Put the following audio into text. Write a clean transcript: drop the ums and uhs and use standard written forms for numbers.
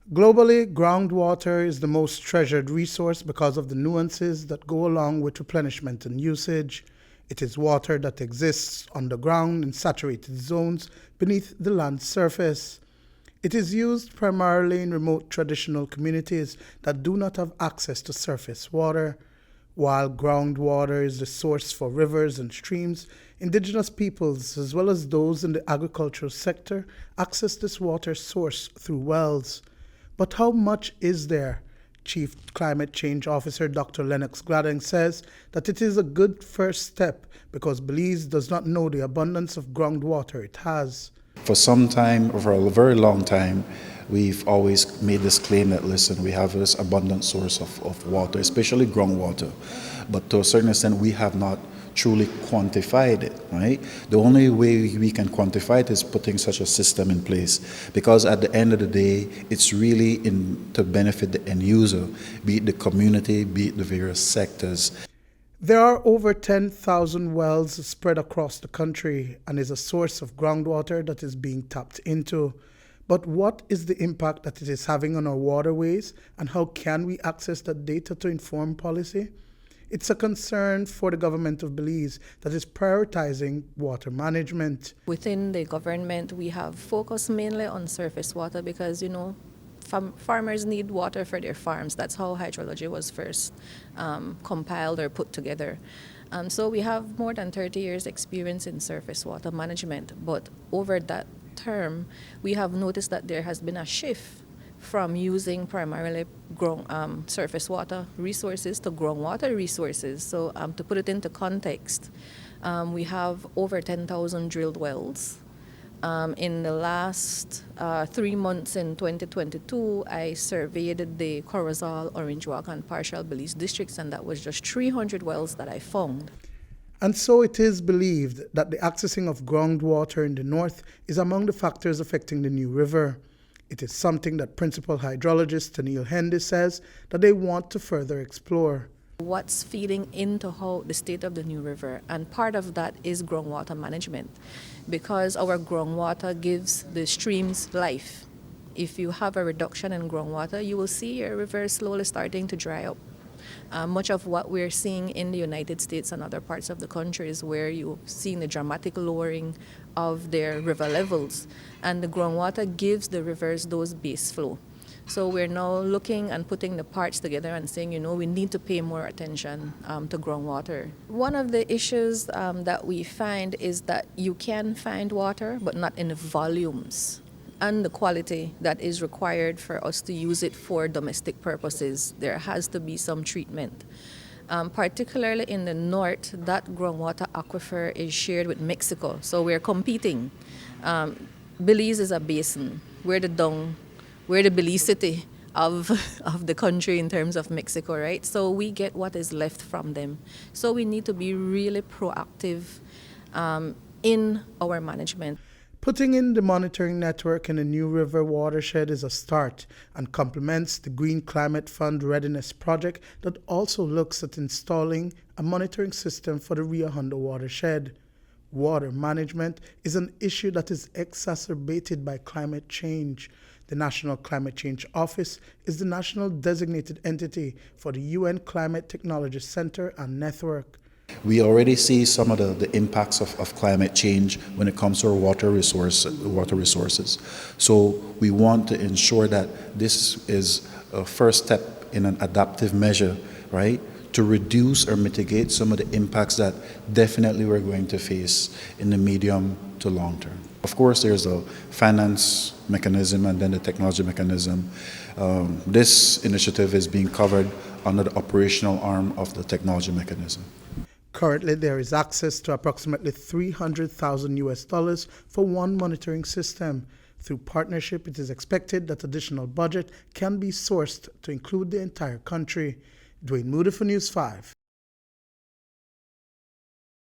Globally, groundwater is the most treasured resource because of the nuances that go along with replenishment and usage. It is water that exists underground in saturated zones beneath the land's surface. It is used primarily in remote traditional communities that do not have access to surface water. While groundwater is the source for rivers and streams, indigenous peoples, as well as those in the agricultural sector, access this water source through wells. But how much is there? Chief Climate Change Officer Dr. Lennox Gladding says that it is a good first step because Belize does not know the abundance of groundwater it has. For some time, for a very long time, we've always made this claim that, listen, we have this abundant source of water, especially groundwater. But to a certain extent, we have not truly quantified it, right? The only way we can quantify it is putting such a system in place, because at the end of the day, it's really to benefit the end user, be it the community, be it the various sectors. There are over 10,000 wells spread across the country and is a source of groundwater that is being tapped into. But what is the impact that it is having on our waterways, and how can we access that data to inform policy? It's a concern for the government of Belize that is prioritizing water management. Within the government, we have focused mainly on surface water because, farmers need water for their farms. That's how hydrology was first compiled or put together. So we have more than 30 years experience in surface water management, but over that term, we have noticed that there has been a shift from using primarily surface water resources to groundwater resources. So to put it into context, we have over 10,000 drilled wells. In the last 3 months in 2022, I surveyed the Corozal, Orange Walk, and partial Belize districts, and that was just 300 wells that I found. And so it is believed that the accessing of groundwater in the north is among the factors affecting the New River. It is something that Principal Hydrologist Tennille Hendy says that they want to further explore. What's feeding into how the state of the New River, and part of that is groundwater management, because our groundwater gives the streams life. If you have a reduction in groundwater, you will see your river slowly starting to dry up. Much of what we're seeing in the United States and other parts of the country is where you've seen the dramatic lowering of their river levels, and the groundwater gives the rivers those base flow. So we're now looking and putting the parts together and saying, we need to pay more attention to groundwater. One of the issues that we find is that you can find water, but not in the volumes and the quality that is required for us to use it for domestic purposes. There has to be some treatment. Particularly in the north, that groundwater aquifer is shared with Mexico, so we're competing. Belize is a basin. We're the Belize City of the country in terms of Mexico, right? So we get what is left from them. So we need to be really proactive in our management. Putting in the monitoring network in the New River watershed is a start and complements the Green Climate Fund Readiness Project that also looks at installing a monitoring system for the Rio Hondo watershed. Water management is an issue that is exacerbated by climate change. The National Climate Change Office is the national designated entity for the UN Climate Technology Center and Network. We already see some of the impacts of climate change when it comes to our water resources. So we want to ensure that this is a first step in an adaptive measure, right, to reduce or mitigate some of the impacts that definitely we're going to face in the medium to long term. Of course, there's a finance mechanism and then the technology mechanism. This initiative is being covered under the operational arm of the technology mechanism. Currently, there is access to approximately $300,000 for one monitoring system. Through partnership, it is expected that additional budget can be sourced to include the entire country. Duane, Moody for News 5.